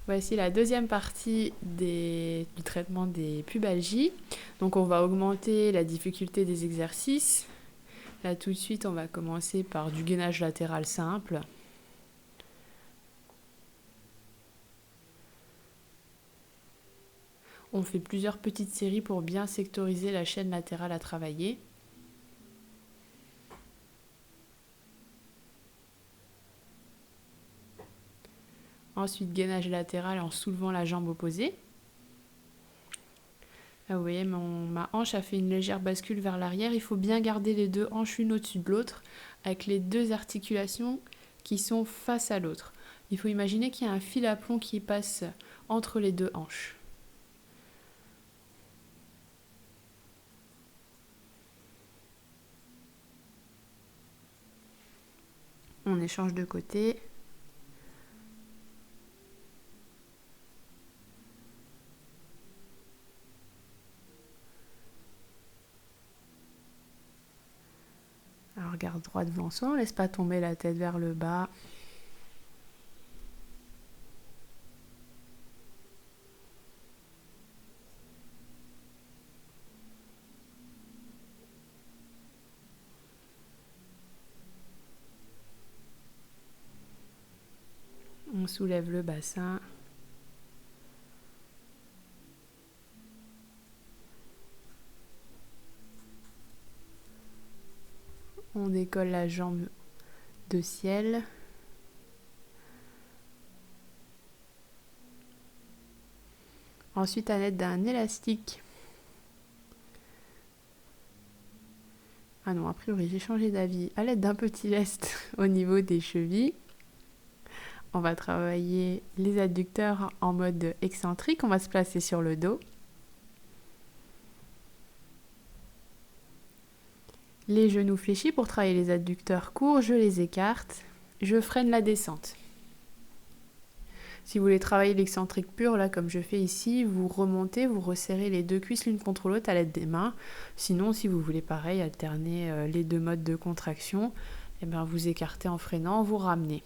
Voici la deuxième partie du traitement des pubalgies. Donc on va augmenter la difficulté des exercices. Là tout de suite on va commencer par du gainage latéral simple. On fait plusieurs petites séries pour bien sectoriser la chaîne latérale à travailler. Ensuite gainage latéral en soulevant la jambe opposée. Là, vous voyez, ma hanche a fait une légère bascule vers l'arrière. Il faut bien garder les deux hanches l'une au-dessus de l'autre avec les deux articulations qui sont face à l'autre. Il faut imaginer qu'il y a un fil à plomb qui passe entre les deux hanches. On échange de côté. Alors regarde droit devant soi, on ne laisse pas tomber la tête vers le bas. On soulève le bassin. On décolle la jambe de ciel. Ensuite, à l'aide d'un élastique. Ah non, a priori, j'ai changé d'avis. À l'aide d'un petit lest au niveau des chevilles. On va travailler les adducteurs en mode excentrique. On va se placer sur le dos. Les genoux fléchis pour travailler les adducteurs courts, je les écarte. Je freine la descente. Si vous voulez travailler l'excentrique pur, là comme je fais ici, vous remontez, vous resserrez les deux cuisses l'une contre l'autre à l'aide des mains. Sinon, si vous voulez pareil, alterner les deux modes de contraction, eh bien, vous écartez en freinant, vous ramenez.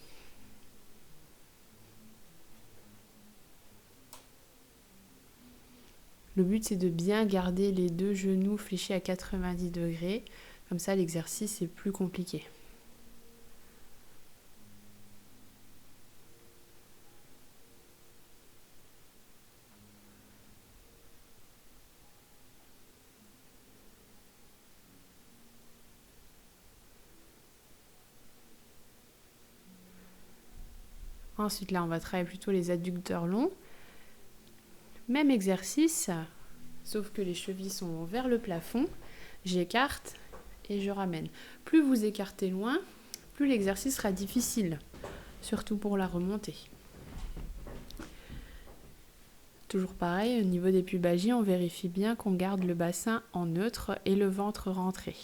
Le but, c'est de bien garder les deux genoux fléchis à 90 degrés. Comme ça, l'exercice est plus compliqué. Ensuite, là, on va travailler plutôt les adducteurs longs. Même exercice, sauf que les chevilles sont vers le plafond. J'écarte et je ramène. Plus vous écartez loin, plus l'exercice sera difficile, surtout pour la remontée. Toujours pareil, au niveau des pubalgies, on vérifie bien qu'on garde le bassin en neutre et le ventre rentré.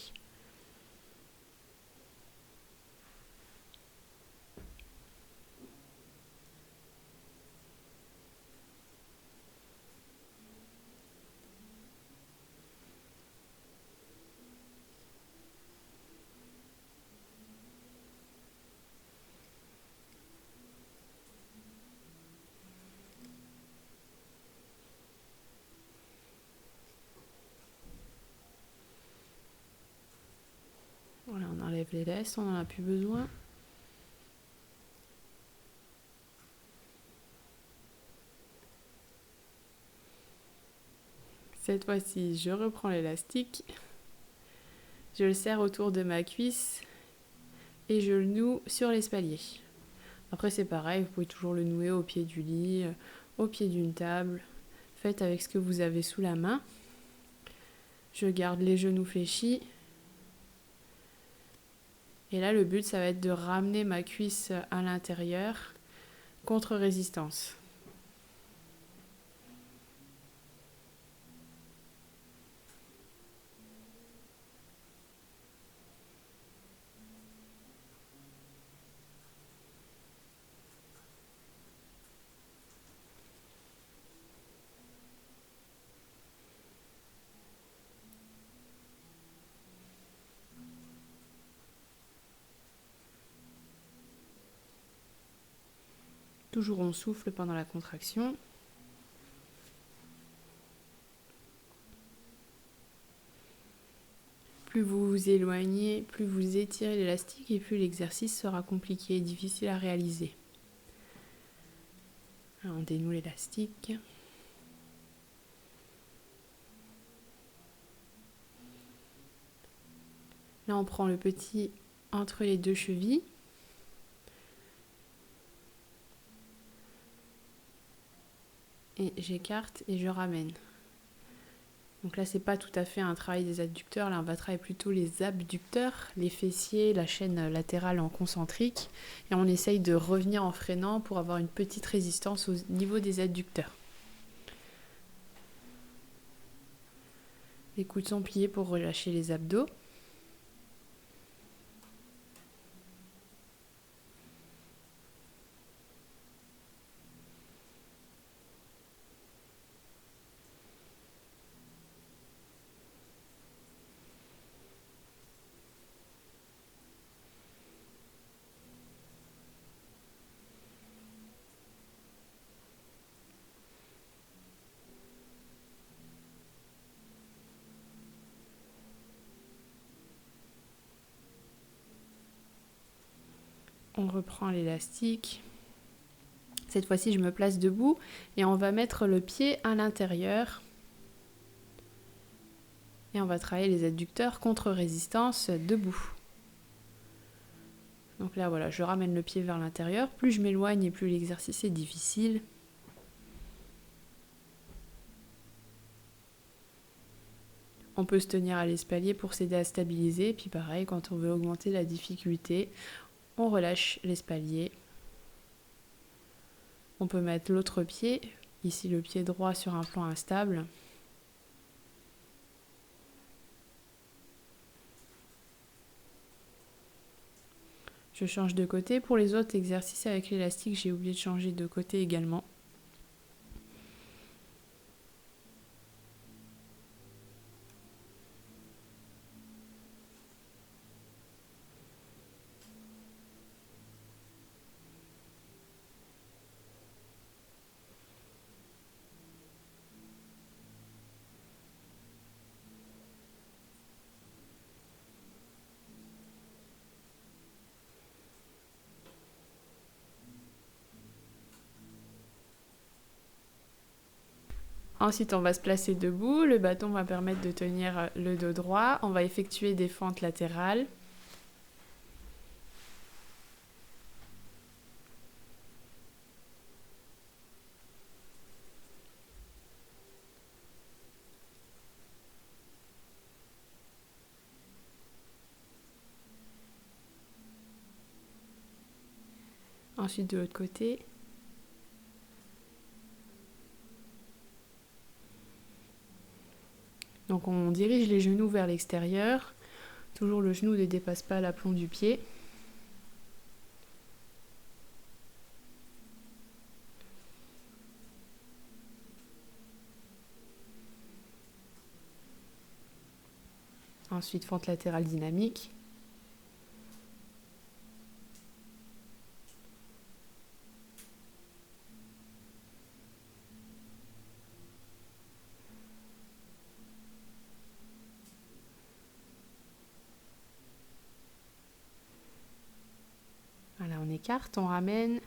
Voilà, on enlève les laisses, on n'en a plus besoin. Cette fois-ci, je reprends l'élastique, je le serre autour de ma cuisse et je le noue sur l'espalier. Après, c'est pareil, vous pouvez toujours le nouer au pied du lit, au pied d'une table. Faites avec ce que vous avez sous la main. Je garde les genoux fléchis. Et là, le but, ça va être de ramener ma cuisse à l'intérieur, contre résistance. Toujours on souffle pendant la contraction. Plus vous vous éloignez, plus vous étirez l'élastique et plus l'exercice sera compliqué et difficile à réaliser. Alors, on dénoue l'élastique. Là, on prend le petit entre les deux chevilles. Et j'écarte et je ramène. Donc là, c'est pas tout à fait un travail des adducteurs. Là, on va travailler plutôt les abducteurs, les fessiers, la chaîne latérale en concentrique. Et on essaye de revenir en freinant pour avoir une petite résistance au niveau des adducteurs. Les coudes sont pliés pour relâcher les abdos. On reprend l'élastique. Cette fois-ci, je me place debout et on va mettre le pied à l'intérieur. Et on va travailler les adducteurs contre résistance debout. Donc là, voilà, je ramène le pied vers l'intérieur. Plus je m'éloigne et plus l'exercice est difficile. On peut se tenir à l'espalier pour s'aider à stabiliser. Puis pareil, quand on veut augmenter la difficulté, on relâche l'espalier. On peut mettre l'autre pied, ici le pied droit sur un plan instable. Je change de côté. Pour les autres exercices avec l'élastique, j'ai oublié de changer de côté également. Ensuite, on va se placer debout. Le bâton va permettre de tenir le dos droit. On va effectuer des fentes latérales. Ensuite, de l'autre côté. Donc on dirige les genoux vers l'extérieur. Toujours le genou ne dépasse pas l'aplomb du pied. Ensuite, fente latérale dynamique. Voilà, on écarte, on ramène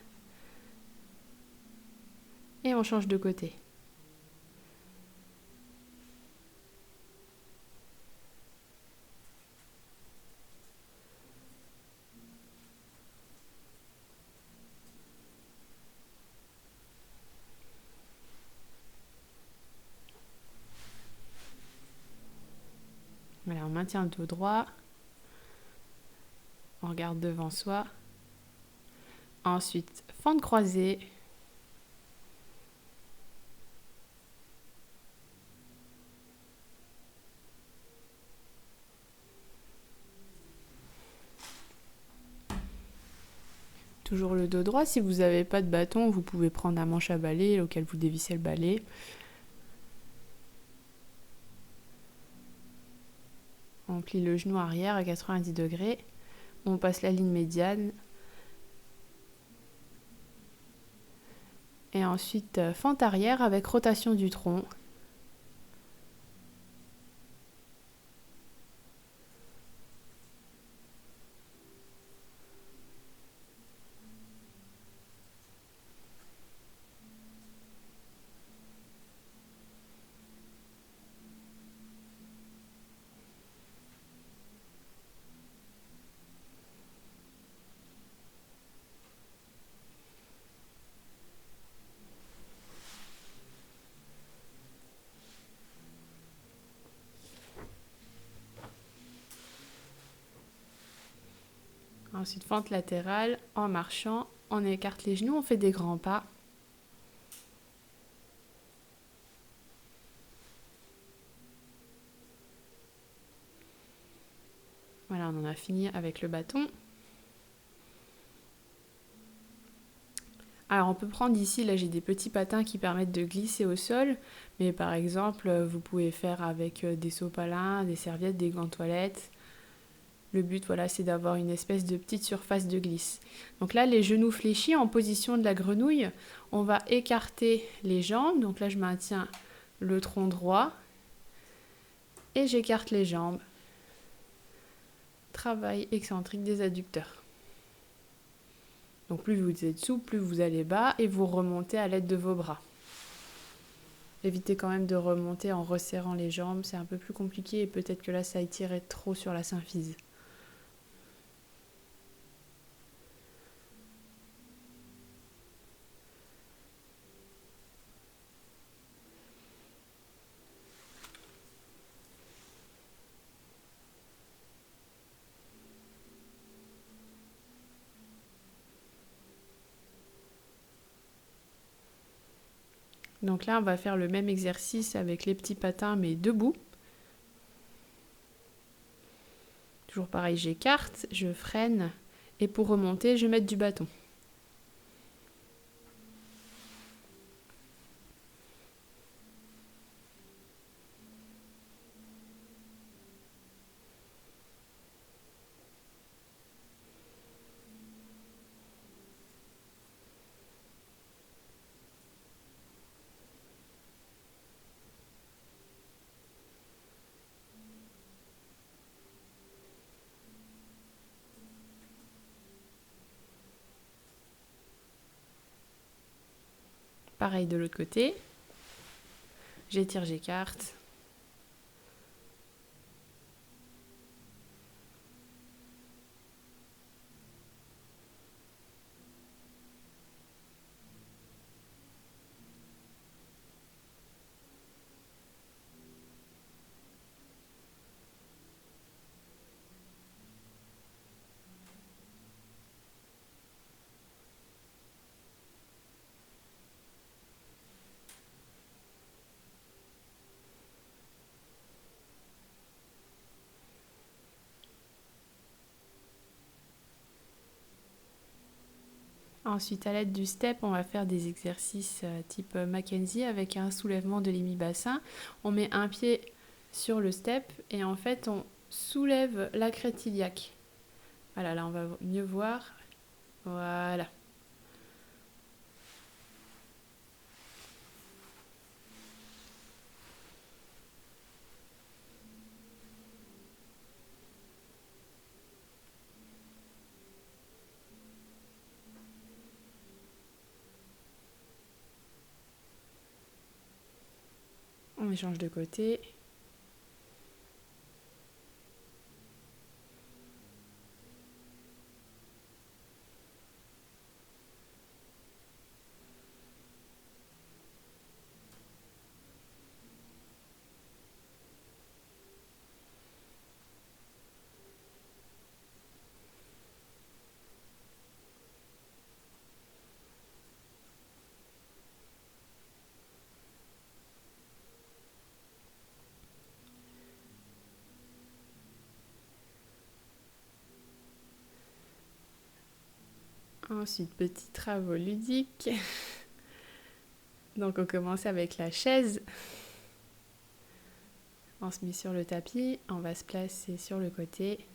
et on change de côté. Voilà, on maintient le dos droit. On regarde devant soi. Ensuite, fente croisée. Toujours le dos droit. Si vous n'avez pas de bâton, vous pouvez prendre un manche à balai auquel vous dévissez le balai. On plie le genou arrière à 90 degrés. On passe la ligne médiane. Et ensuite, fente arrière avec rotation du tronc. Ensuite, fente latérale, en marchant, on écarte les genoux, on fait des grands pas. Voilà, on en a fini avec le bâton. Alors on peut prendre ici, là j'ai des petits patins qui permettent de glisser au sol, mais par exemple vous pouvez faire avec des sopalins, des serviettes, des gants de toilette. Le but voilà, c'est d'avoir une espèce de petite surface de glisse. Donc là les genoux fléchis en position de la grenouille, on va écarter les jambes. Donc là je maintiens le tronc droit et j'écarte les jambes. Travail excentrique des adducteurs. Donc plus vous êtes souple, plus vous allez bas et vous remontez à l'aide de vos bras. Évitez quand même de remonter en resserrant les jambes, c'est un peu plus compliqué et peut-être que là ça étirait trop sur la symphyse. Donc là on va faire le même exercice avec les petits patins mais debout. Toujours pareil, j'écarte, je freine et pour remonter je vais mettre du bâton. Pareil de l'autre côté, j'étire, j'écarte. Ensuite, à l'aide du step, on va faire des exercices type Mackenzie avec un soulèvement de l'hémibassin. On met un pied sur le step et en fait, on soulève la crête iliaque. Voilà, là, on va mieux voir. Voilà. On échange de côté. Ensuite, petits travaux ludiques. Donc, on commence avec la chaise. On se met sur le tapis, on va se placer sur le côté.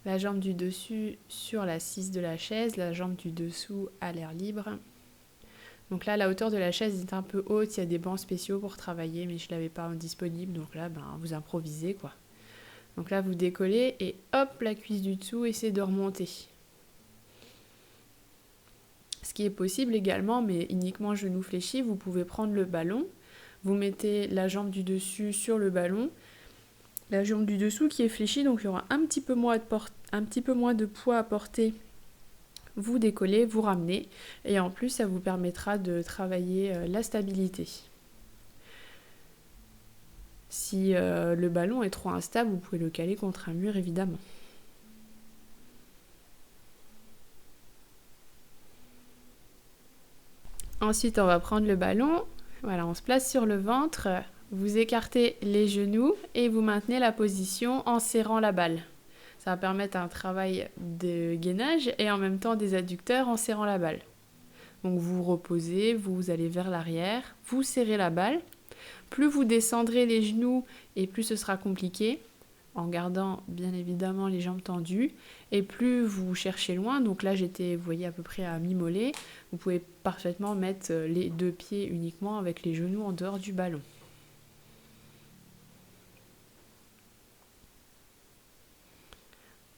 La jambe du dessus sur l'assise de la chaise, la jambe du dessous à l'air libre. Donc là, la hauteur de la chaise est un peu haute, il y a des bancs spéciaux pour travailler, mais je ne l'avais pas disponible, donc là, vous improvisez quoi. Donc là, vous décollez et hop, la cuisse du dessous, essayez de remonter. Ce qui est possible également, mais uniquement genou fléchi, vous pouvez prendre le ballon, vous mettez la jambe du dessus sur le ballon, la jambe du dessous qui est fléchie, donc il y aura un petit peu moins de poids à porter. Vous décollez, vous ramenez, et en plus ça vous permettra de travailler la stabilité. Si le ballon est trop instable, vous pouvez le caler contre un mur évidemment. Ensuite on va prendre le ballon, voilà, on se place sur le ventre, vous écartez les genoux et vous maintenez la position en serrant la balle. Ça va permettre un travail de gainage et en même temps des adducteurs en serrant la balle. Donc vous reposez, vous allez vers l'arrière, vous serrez la balle. Plus vous descendrez les genoux et plus ce sera compliqué, en gardant bien évidemment les jambes tendues. Et plus vous cherchez loin, donc là j'étais, vous voyez, à peu près à mi-mollet, vous pouvez parfaitement mettre les 2 pieds uniquement avec les genoux en dehors du ballon.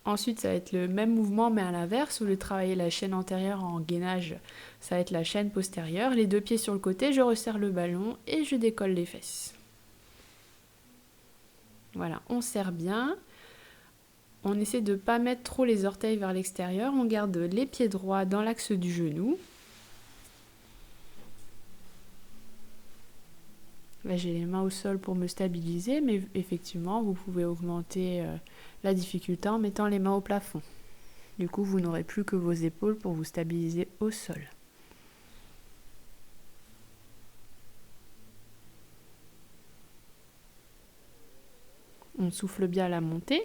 Ensuite, ça va être le même mouvement, mais à l'inverse, au lieu de travailler la chaîne antérieure en gainage, ça va être la chaîne postérieure. Les 2 pieds sur le côté, je resserre le ballon et je décolle les fesses. Voilà, on serre bien. On essaie de ne pas mettre trop les orteils vers l'extérieur. On garde les pieds droits dans l'axe du genou. Là, j'ai les mains au sol pour me stabiliser, mais effectivement, vous pouvez augmenter la difficulté en mettant les mains au plafond. Du coup, vous n'aurez plus que vos épaules pour vous stabiliser au sol. On souffle bien à la montée.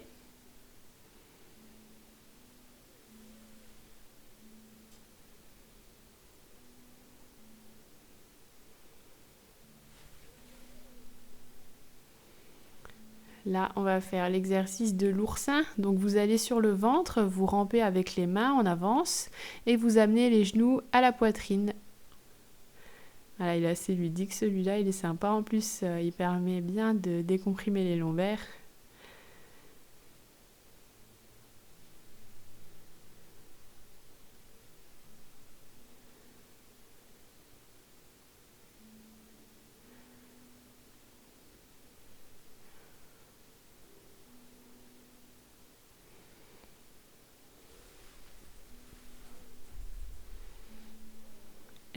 Là, on va faire l'exercice de l'oursin. Donc, vous allez sur le ventre, vous rampez avec les mains en avance et vous amenez les genoux à la poitrine. Voilà, il est assez ludique celui-là, il est sympa. En plus, il permet bien de décomprimer les lombaires.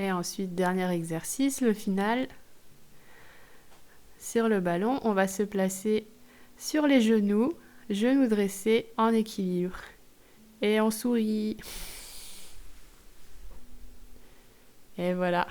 Et ensuite, dernier exercice, le final. Sur le ballon, on va se placer sur les genoux dressés en équilibre. Et on sourit. Et voilà.